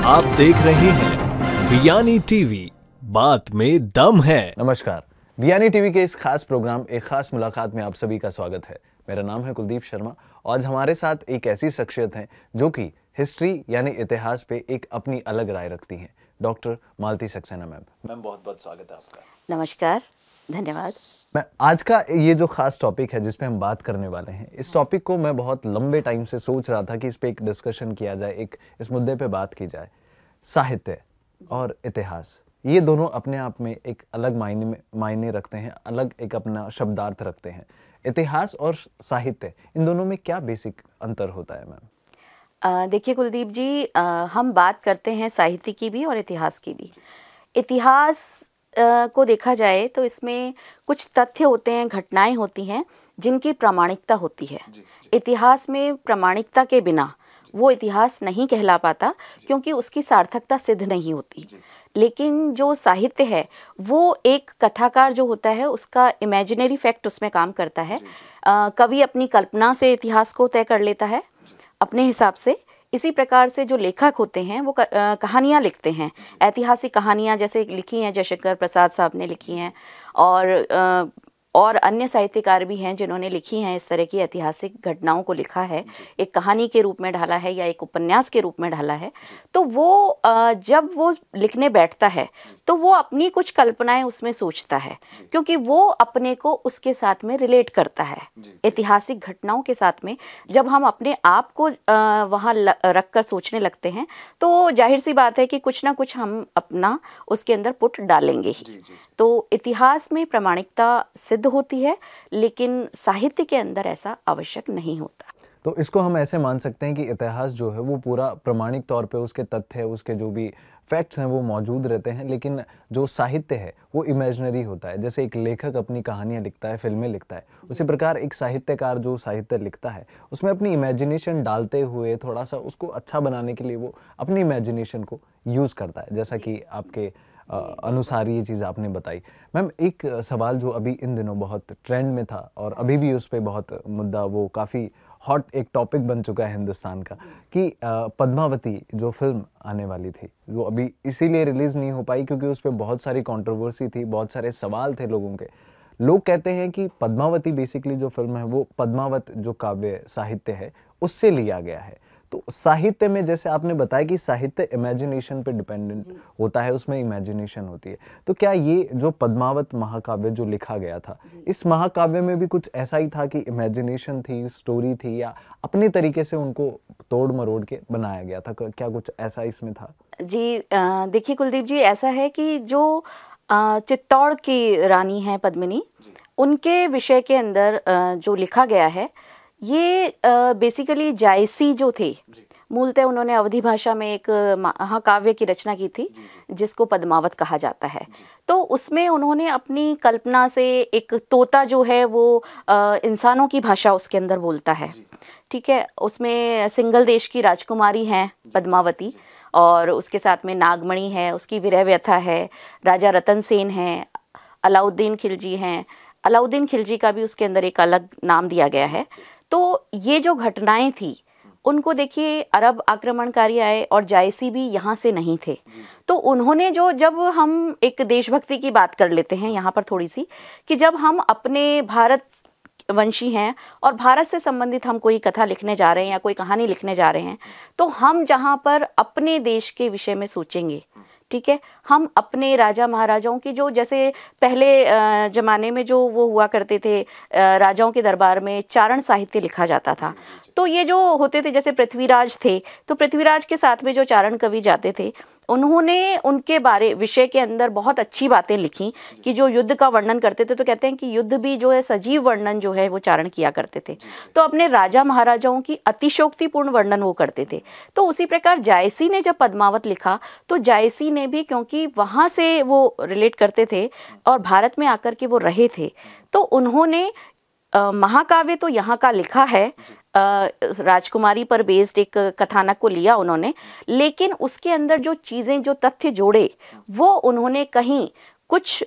आप देख रहे हैं बियानी टीवी, बात में दम है। नमस्कार, बियानी टीवी के इस खास प्रोग्राम एक खास मुलाकात में आप सभी का स्वागत है। मेरा नाम है कुलदीप शर्मा। आज हमारे साथ एक ऐसी शख्सियत है जो कि हिस्ट्री यानी इतिहास पे एक अपनी अलग राय रखती हैं। डॉक्टर मालती सक्सेना मैम, बहुत बहुत स्वागत है आपका। नमस्कार, धन्यवाद। मैं आज का ये जो खास टॉपिक है जिस पे हम बात करने वाले हैं, इस टॉपिक को मैं बहुत लंबे टाइम से सोच रहा था कि इस पे एक डिस्कशन किया जाए, एक इस मुद्दे पे बात की जाए। साहित्य और इतिहास, ये दोनों अपने आप में एक अलग मायने रखते हैं, अलग एक अपना शब्दार्थ रखते हैं। इतिहास और साहित्य, इन दोनों में क्या बेसिक अंतर होता है मैम? देखिए कुलदीप जी, हम बात करते हैं साहित्य की भी और इतिहास की भी। इतिहास को देखा जाए तो इसमें कुछ तथ्य होते हैं, घटनाएं होती हैं जिनकी प्रामाणिकता होती है। इतिहास में प्रामाणिकता के बिना वो इतिहास नहीं कहला पाता, क्योंकि उसकी सार्थकता सिद्ध नहीं होती। लेकिन जो साहित्य है वो एक कथाकार जो होता है उसका इमेजिनरी फैक्ट उसमें काम करता है। कवि अपनी कल्पना से इतिहास को तय कर लेता है अपने हिसाब से। इसी प्रकार से जो लेखक होते हैं वो कहानियाँ लिखते हैं, ऐतिहासिक कहानियाँ जैसे लिखी हैं, जयशंकर प्रसाद साहब ने लिखी हैं, और अन्य साहित्यकार भी हैं जिन्होंने लिखी हैं, इस तरह की ऐतिहासिक घटनाओं को लिखा है, एक कहानी के रूप में ढाला है या एक उपन्यास के रूप में ढाला है। तो वो जब वो लिखने बैठता है तो वो अपनी कुछ कल्पनाएं उसमें सोचता है, क्योंकि वो अपने को उसके साथ में रिलेट करता है। ऐतिहासिक घटनाओं के साथ में जब हम अपने आप को वहाँ रख कर सोचने लगते हैं तो जाहिर सी बात है कि कुछ ना कुछ हम अपना उसके अंदर पुट डालेंगे ही। तो इतिहास में प्रामाणिकता सिद्ध होती है, लेकिन साहित्य के अंदर ऐसा आवश्यक नहीं होता। तो इसको हम ऐसे मान सकते हैं कि इतिहास जो है वो पूरा प्रमाणिक तौर पे उसके तथ्य, उसके जो भी फैक्ट्स हैं वो मौजूद रहते हैं, लेकिन जो साहित्य है वो इमेजिनरी होता है। जैसे एक लेखक अपनी कहानियाँ लिखता है, फिल्में लिखता है, उसी प्रकार एक साहित्यकार जो साहित्य लिखता है उसमें अपनी इमेजिनेशन डालते हुए थोड़ा सा उसको अच्छा बनाने के लिए वो अपनी इमेजिनेशन को यूज़ करता है, जैसा कि आपके अनुसार ये चीज़ आपने बताई। मैम, एक सवाल जो अभी इन दिनों बहुत ट्रेंड में था और अभी भी उस पर बहुत मुद्दा, वो काफ़ी हॉट एक टॉपिक बन चुका है हिंदुस्तान का, कि पद्मावती जो फिल्म आने वाली थी वो अभी इसीलिए रिलीज़ नहीं हो पाई क्योंकि उस पर बहुत सारी कंट्रोवर्सी थी, बहुत सारे सवाल थे लोगों के। लोग कहते हैं कि पद्मावती बेसिकली जो फिल्म है वो पद्मावत जो काव्य साहित्य है उससे लिया गया है। तो साहित्य में जैसे आपने बताया कि साहित्य इमेजिनेशन पे डिपेंडेंट होता है, उसमें इमेजिनेशन होती है, तो क्या ये जो पद्मावत महाकाव्य जो लिखा गया था, इस महाकाव्य में भी कुछ ऐसा ही था कि इमेजिनेशन थी, स्टोरी थी, या अपने तरीके से उनको तोड़ मरोड़ के बनाया गया था? क्या कुछ ऐसा इसमें था? जी, देखिए कुलदीप जी, ऐसा है कि जो चित्तौड़ की रानी है पद्मिनी, उनके विषय के अंदर जो लिखा गया है ये बेसिकली जायसी जो थे, मूलतः उन्होंने अवधी भाषा में एक महाकाव्य की रचना की थी जिसको पद्मावत कहा जाता है। तो उसमें उन्होंने अपनी कल्पना से एक तोता जो है वो इंसानों की भाषा उसके अंदर बोलता है, ठीक है। उसमें सिंगल देश की राजकुमारी हैं पद्मावती, और उसके साथ में नागमणि है, उसकी विरह व्यथा है, राजा रतन सेन हैं, अलाउद्दीन खिलजी हैं। अलाउद्दीन खिलजी का भी उसके अंदर एक अलग नाम दिया गया है। तो ये जो घटनाएं थी उनको देखिए, अरब आक्रमणकारी आए और जायसी भी यहाँ से नहीं थे, तो उन्होंने जब हम एक देशभक्ति की बात कर लेते हैं यहाँ पर थोड़ी सी, कि जब हम अपने भारत वंशी हैं और भारत से संबंधित हम कोई कथा लिखने जा रहे हैं या कोई कहानी लिखने जा रहे हैं, तो हम जहाँ पर अपने देश के विषय में सोचेंगे, ठीक है, हम अपने राजा महाराजाओं की, जो जैसे पहले ज़माने में जो वो हुआ करते थे, राजाओं के दरबार में चारण साहित्य लिखा जाता था। तो ये जो होते थे, जैसे पृथ्वीराज थे, तो पृथ्वीराज के साथ में जो चारण कवि जाते थे, उन्होंने उनके विषय के अंदर बहुत अच्छी बातें लिखी, कि जो युद्ध का वर्णन करते थे तो कहते हैं कि युद्ध भी जो है सजीव वर्णन जो है वो चारण किया करते थे। तो अपने राजा महाराजाओं की अतिशोक्तिपूर्ण वर्णन वो करते थे। तो उसी प्रकार जायसी ने जब पद्मावत लिखा तो जायसी ने भी, क्योंकि वहाँ से वो रिलेट करते थे और भारत में आकर के वो रहे थे, तो उन्होंने महाकाव्य तो यहाँ का लिखा है, राजकुमारी पर बेस्ड एक कथानक को लिया उन्होंने, लेकिन उसके अंदर जो चीज़ें, जो तथ्य जोड़े, वो उन्होंने कहीं कुछ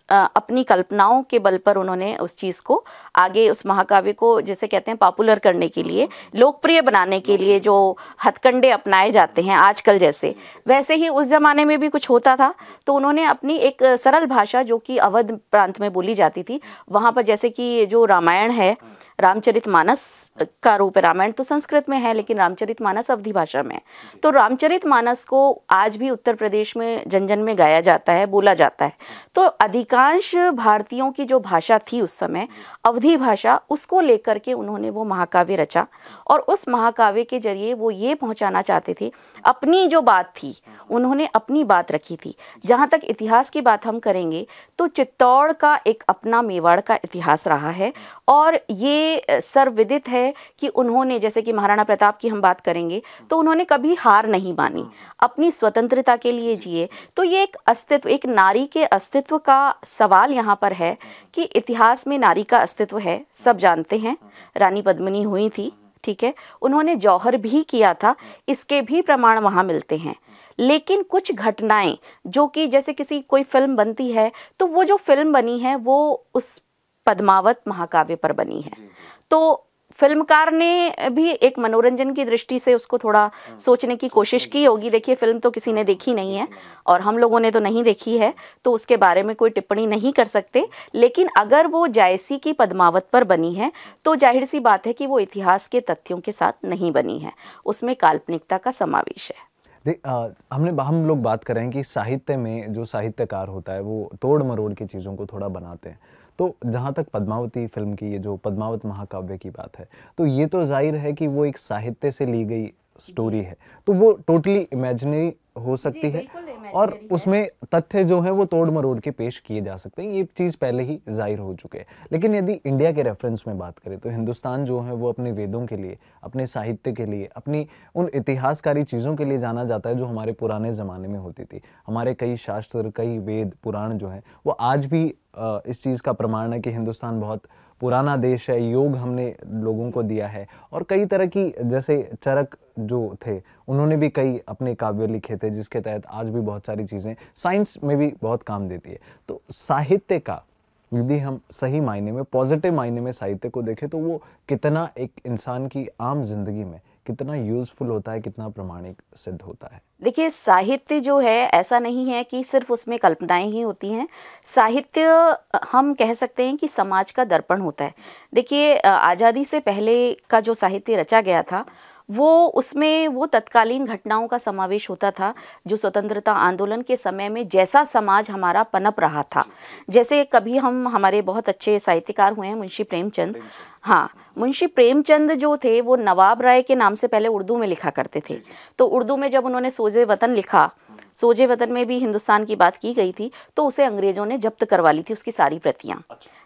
अपनी कल्पनाओं के बल पर उन्होंने उस चीज़ को आगे, उस महाकाव्य को जैसे कहते हैं पॉपुलर करने के लिए, लोकप्रिय बनाने के लिए जो हथकंडे अपनाए जाते हैं आजकल जैसे, वैसे ही उस ज़माने में भी कुछ होता था। तो उन्होंने अपनी एक सरल भाषा जो कि अवध प्रांत में बोली जाती थी, वहाँ पर जैसे कि जो रामायण है, रामचरितमानस का रूप है, रामायण तो संस्कृत में है लेकिन रामचरितमानस अवधी भाषा में है। तो रामचरितमानस को आज भी उत्तर प्रदेश में जन जन में गाया जाता है, बोला जाता है। तो अधिकांश भारतीयों की जो भाषा थी उस समय, अवधी भाषा, उसको लेकर के उन्होंने वो महाकाव्य रचा और उस महाकाव्य के जरिए वो ये पहुंचाना चाहते थे, अपनी जो बात थी उन्होंने अपनी बात रखी थी। जहाँ तक इतिहास की बात हम करेंगे तो चित्तौड़ का एक अपना मेवाड़ का इतिहास रहा है और ये सर्वविदित है कि उन्होंने, जैसे कि महाराणा प्रताप की हम बात करेंगे तो उन्होंने कभी हार नहीं मानी, अपनी स्वतंत्रता के लिए जिए। तो ये एक अस्तित्व, एक नारी के अस्तित्व का सवाल यहाँ पर है कि इतिहास में नारी का अस्तित्व है, सब जानते हैं। रानी पद्मिनी हुई थी, ठीक है, उन्होंने जौहर भी किया था, इसके भी प्रमाण वहाँ मिलते हैं। लेकिन कुछ घटनाएं जो कि जैसे किसी कोई फिल्म बनती है तो वो जो फिल्म बनी है वो उस पद्मावत महाकाव्य पर बनी है। तो फिल्मकार ने भी एक मनोरंजन की दृष्टि से उसको थोड़ा सोचने की कोशिश की होगी। देखिए, फिल्म तो किसी ने देखी नहीं है और हम लोगों ने तो नहीं देखी है, तो उसके बारे में कोई टिप्पणी नहीं कर सकते। लेकिन अगर वो जायसी की पद्मावत पर बनी है तो जाहिर सी बात है कि वो इतिहास के तथ्यों के साथ नहीं बनी है, उसमें काल्पनिकता का समावेश है। हम लोग बात कर रहे हैं कि साहित्य में जो साहित्यकार होता है वो तोड़ मरोड़ की चीज़ों को थोड़ा बनाते हैं। तो जहाँ तक पद्मावती फिल्म की, ये जो पद्मावत महाकाव्य की बात है, तो ये तो जाहिर है कि वो एक साहित्य से ली गई स्टोरी है, तो वो टोटली इमेजिनरी हो सकती है और उसमें तथ्य जो है वो तोड़ मरोड़ के पेश किए जा सकते हैं, ये चीज़ पहले ही जाहिर हो चुके हैं। लेकिन यदि इंडिया के रेफरेंस में बात करें तो हिंदुस्तान जो है वो अपने वेदों के लिए, अपने साहित्य के लिए, अपनी उन इतिहासकारी चीज़ों के लिए जाना जाता है जो हमारे पुराने ज़माने में होती थी। हमारे कई शास्त्र, कई वेद, पुराण जो हैं वो आज भी इस चीज़ का प्रमाण है कि हिंदुस्तान बहुत पुराना देश है, योग हमने लोगों को दिया है। और कई तरह की, जैसे चरक जो थे उन्होंने भी कई अपने काव्य लिखे थे जिसके तहत आज भी बहुत सारी चीज़ें साइंस में भी बहुत काम देती है। तो साहित्य का यदि हम सही मायने में, पॉजिटिव मायने में साहित्य को देखें तो वो कितना एक इंसान की आम जिंदगी में कितना यूजफुल होता है, कितना प्रामाणिक सिद्ध होता है। देखिए, साहित्य जो है ऐसा नहीं है कि सिर्फ उसमें कल्पनाएं ही होती हैं। साहित्य हम कह सकते हैं कि समाज का दर्पण होता है। देखिए, आज़ादी से पहले का जो साहित्य रचा गया था वो, उसमें वो तत्कालीन घटनाओं का समावेश होता था जो स्वतंत्रता आंदोलन के समय में जैसा समाज हमारा पनप रहा था। जैसे कभी हमारे बहुत अच्छे साहित्यकार हुए हैं मुंशी प्रेमचंद। हाँ, मुंशी प्रेमचंद जो थे वो नवाब राय के नाम से पहले उर्दू में लिखा करते थे। तो उर्दू में जब उन्होंने सोजे वतन लिखा, सोजे वतन में भी हिंदुस्तान की बात की गई थी, तो उसे अंग्रेज़ों ने जब्त करवा ली थी उसकी सारी प्रतियाँ।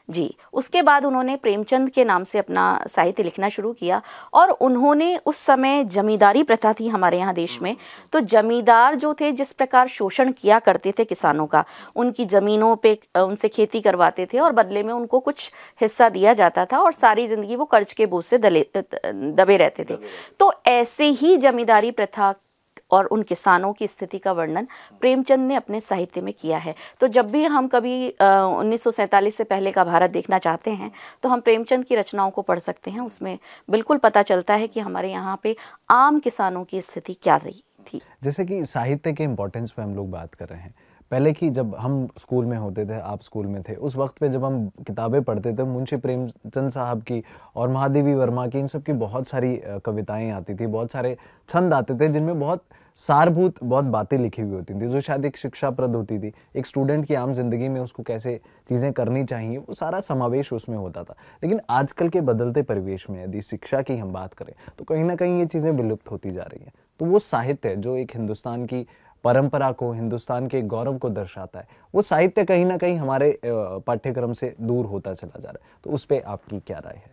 जी, उसके बाद उन्होंने प्रेमचंद के नाम से अपना साहित्य लिखना शुरू किया और उन्होंने, उस समय जमींदारी प्रथा थी हमारे यहाँ देश में, तो जमींदार जो थे जिस प्रकार शोषण किया करते थे किसानों का, उनकी ज़मीनों पे उनसे खेती करवाते थे और बदले में उनको कुछ हिस्सा दिया जाता था और सारी ज़िंदगी वो कर्ज के बोझ से दबे रहते थे। तो ऐसे ही जमींदारी प्रथा और उन किसानों की स्थिति का वर्णन प्रेमचंद ने अपने साहित्य में किया है। तो जब भी हम कभी 1947 से पहले का भारत देखना चाहते हैं तो हम प्रेमचंद की रचनाओं को पढ़ सकते हैं। उसमें बिल्कुल पता चलता है कि हमारे यहाँ पे आम किसानों की स्थिति क्या रही थी। जैसे कि साहित्य के इम्पोर्टेंस पे हम लोग बात कर रहे हैं, पहले की जब हम स्कूल में होते थे, आप स्कूल में थे, उस वक्त पे जब हम किताबें पढ़ते थे, मुंशी प्रेमचंद साहब की और महादेवी वर्मा की, इन सब की बहुत सारी कविताएं आती थी, बहुत सारे छंद आते थे जिनमें बहुत सारभूत बहुत बातें लिखी हुई होती थी जो शायद एक शिक्षाप्रद होती थी। एक स्टूडेंट की आम जिंदगी में उसको कैसे चीज़ें करनी चाहिए वो सारा समावेश उसमें होता था। लेकिन आजकल के बदलते परिवेश में यदि शिक्षा की हम बात करें तो कहीं ना कहीं ये चीज़ें विलुप्त होती जा रही हैं। तो वो साहित्य जो एक हिंदुस्तान की परंपरा को, हिंदुस्तान के गौरव को दर्शाता है, वो साहित्य कहीं ना कहीं हमारे पाठ्यक्रम से दूर होता चला जा रहा है। तो उस पर आपकी क्या राय है?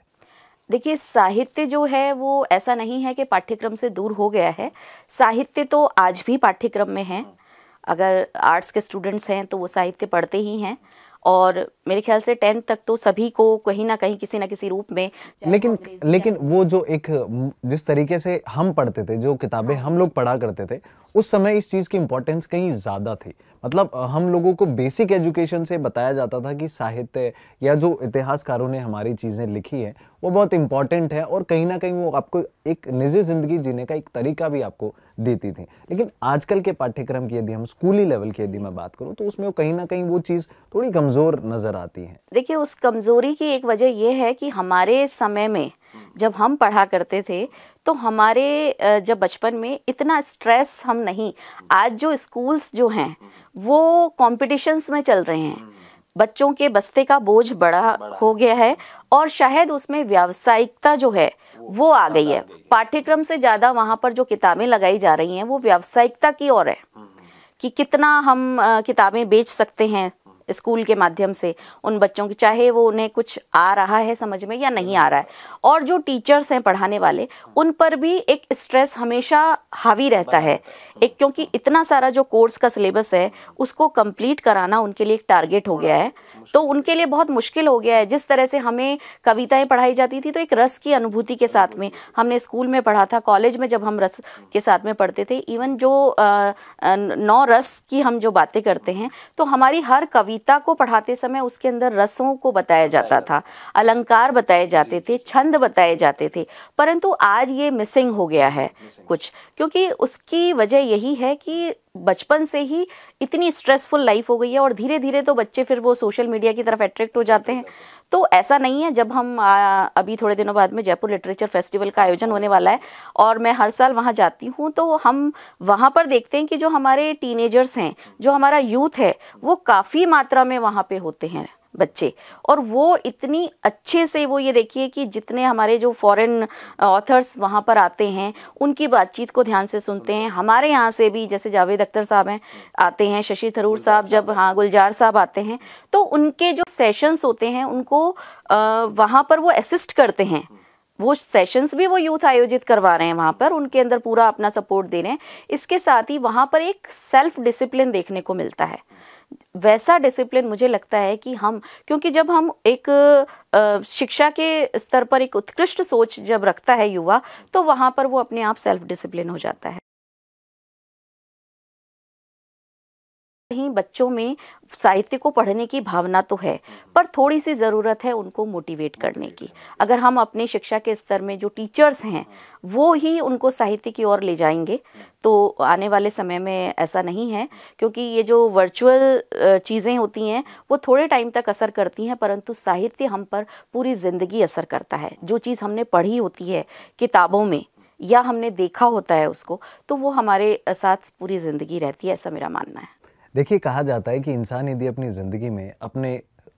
देखिए, साहित्य जो है वो ऐसा नहीं है कि पाठ्यक्रम से दूर हो गया है। साहित्य तो आज भी पाठ्यक्रम में है। अगर आर्ट्स के स्टूडेंट्स हैं तो वो साहित्य पढ़ते ही हैं और मेरे ख्याल से 10th तक तो सभी को कहीं ना कहीं किसी ना किसी रूप में, लेकिन वो जो एक जिस तरीके से हम पढ़ते थे, जो किताबें हम लोग पढ़ा करते थे, उस समय इस चीज़ की इम्पोर्टेंस कहीं ज़्यादा थी। मतलब हम लोगों को बेसिक एजुकेशन से बताया जाता था कि साहित्य या जो इतिहासकारों ने हमारी चीज़ें लिखी हैं वो बहुत इंपॉर्टेंट है, और कहीं ना कहीं वो आपको एक निजी ज़िंदगी जीने का एक तरीका भी आपको देती थी। लेकिन आजकल के पाठ्यक्रम की यदि हम स्कूली लेवल की यदि मैं बात करूँ तो उसमें कहीं ना कहीं वो चीज़ थोड़ी कमज़ोर नज़र आती है। देखिए, उस कमज़ोरी की एक वजह ये है कि हमारे समय में जब हम पढ़ा करते थे तो हमारे जब बचपन में इतना स्ट्रेस हम नहीं, आज जो स्कूल्स जो हैं वो कॉम्पिटिशन्स में चल रहे हैं, बच्चों के बस्ते का बोझ बड़ा हो गया है और शायद उसमें व्यावसायिकता जो है वो आ गई है। पाठ्यक्रम से ज़्यादा वहाँ पर जो किताबें लगाई जा रही हैं वो व्यावसायिकता की ओर है कि कितना हम किताबें बेच सकते हैं स्कूल के माध्यम से उन बच्चों की, चाहे वो उन्हें कुछ आ रहा है समझ में या नहीं आ रहा है। और जो टीचर्स हैं पढ़ाने वाले, उन पर भी एक स्ट्रेस हमेशा हावी रहता है, एक क्योंकि इतना सारा जो कोर्स का सिलेबस है उसको कंप्लीट कराना उनके लिए एक टारगेट हो गया है, तो उनके लिए बहुत मुश्किल हो गया है। जिस तरह से हमें कविताएं पढ़ाई जाती थी तो एक रस की अनुभूति के साथ में हमने स्कूल में पढ़ा था, कॉलेज में जब हम रस के साथ में पढ़ते थे, इवन जो 9 रस की हम जो बातें करते हैं तो हमारी हर कविता को पढ़ाते समय उसके अंदर रसों को बताया जाता था, अलंकार बताए जाते थे, छंद बताए जाते थे। परंतु आज ये मिसिंग हो गया है कुछ, क्योंकि उसकी वजह यही है कि बचपन से ही इतनी स्ट्रेसफुल लाइफ हो गई है और धीरे धीरे तो बच्चे फिर वो सोशल मीडिया की तरफ अट्रैक्ट हो जाते हैं। तो ऐसा नहीं है, जब हम अभी थोड़े दिनों बाद में जयपुर लिटरेचर फेस्टिवल का आयोजन होने वाला है और मैं हर साल वहाँ जाती हूँ, तो हम वहाँ पर देखते हैं कि जो हमारे टीनेजर्स हैं, जो हमारा यूथ है, वो काफ़ी मात्रा में वहाँ पे होते हैं बच्चे, और वो इतनी अच्छे से, वो ये देखिए कि जितने हमारे जो फॉरेन ऑथर्स वहाँ पर आते हैं उनकी बातचीत को ध्यान से सुनते हैं। हमारे यहाँ से भी जैसे जावेद अख्तर साहब हैं आते हैं, शशि थरूर साहब, जब गुलजार साहब आते हैं तो उनके जो सेशंस होते हैं उनको वहाँ पर वो असिस्ट करते हैं। वो सेशंस भी वो यूथ आयोजित करवा रहे हैं वहाँ पर, उनके अंदर पूरा अपना सपोर्ट दे रहे हैं। इसके साथ ही वहाँ पर एक सेल्फ डिसिप्लिन देखने को मिलता है। वैसा डिसिप्लिन मुझे लगता है कि हम, क्योंकि जब हम एक शिक्षा के स्तर पर एक उत्कृष्ट सोच जब रखता है युवा, तो वहाँ पर वो अपने आप सेल्फ डिसिप्लिन हो जाता है। कहीं बच्चों में साहित्य को पढ़ने की भावना तो है, पर थोड़ी सी ज़रूरत है उनको मोटिवेट करने की। अगर हम अपनी शिक्षा के स्तर में जो टीचर्स हैं वो ही उनको साहित्य की ओर ले जाएंगे तो आने वाले समय में ऐसा नहीं है, क्योंकि ये जो वर्चुअल चीज़ें होती हैं वो थोड़े टाइम तक असर करती हैं, परंतु साहित्य हम पर पूरी ज़िंदगी असर करता है। जो चीज़ हमने पढ़ी होती है किताबों में या हमने देखा होता है उसको, तो वो हमारे साथ पूरी ज़िंदगी रहती है, ऐसा मेरा मानना है। देखिए, कहा जाता है कि इंसान यदि अपनी ज़िंदगी में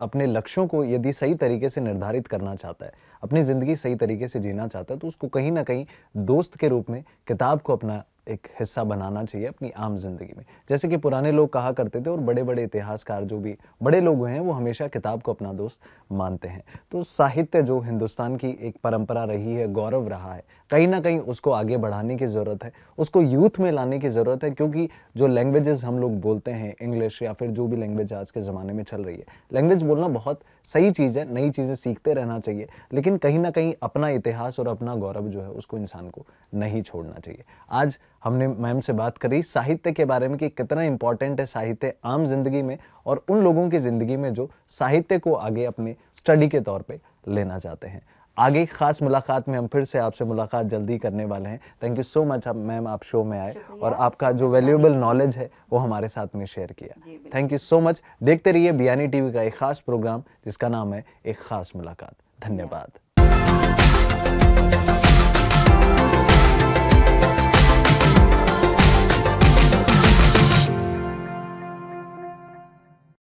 अपने लक्ष्यों को यदि सही तरीके से निर्धारित करना चाहता है, अपनी ज़िंदगी सही तरीके से जीना चाहता है, तो उसको कहीं ना कहीं दोस्त के रूप में किताब को अपना एक हिस्सा बनाना चाहिए अपनी आम जिंदगी में। जैसे कि पुराने लोग कहा करते थे और बड़े बड़े इतिहासकार जो भी बड़े लोग हुए हैं वो हमेशा किताब को अपना दोस्त मानते हैं। तो साहित्य जो हिंदुस्तान की एक परंपरा रही है, गौरव रहा है, कहीं ना कहीं उसको आगे बढ़ाने की ज़रूरत है, उसको यूथ में लाने की ज़रूरत है। क्योंकि जो लैंग्वेजेस हम लोग बोलते हैं, इंग्लिश या फिर जो भी लैंग्वेज आज के ज़माने में चल रही है, लैंग्वेज बोलना बहुत सही चीज़ है, नई चीज़ें सीखते रहना चाहिए, लेकिन कहीं ना कहीं अपना इतिहास और अपना गौरव जो है उसको इंसान को नहीं छोड़ना चाहिए। आज हमने मैम से बात करी साहित्य के बारे में कि कितना इम्पॉर्टेंट है साहित्य आम जिंदगी में और उन लोगों की ज़िंदगी में जो साहित्य को आगे अपने स्टडी के तौर पे लेना चाहते हैं। आगे खास मुलाकात में हम फिर से आपसे मुलाकात जल्दी करने वाले हैं। Thank you so much ma'am, आप शो में आए और आपका जो वैल्यूएबल नॉलेज है वो हमारे साथ में शेयर किया। Thank you so much. देखते रहिए बियानी टीवी का एक खास प्रोग्राम जिसका नाम है एक खास मुलाकात। धन्यवाद।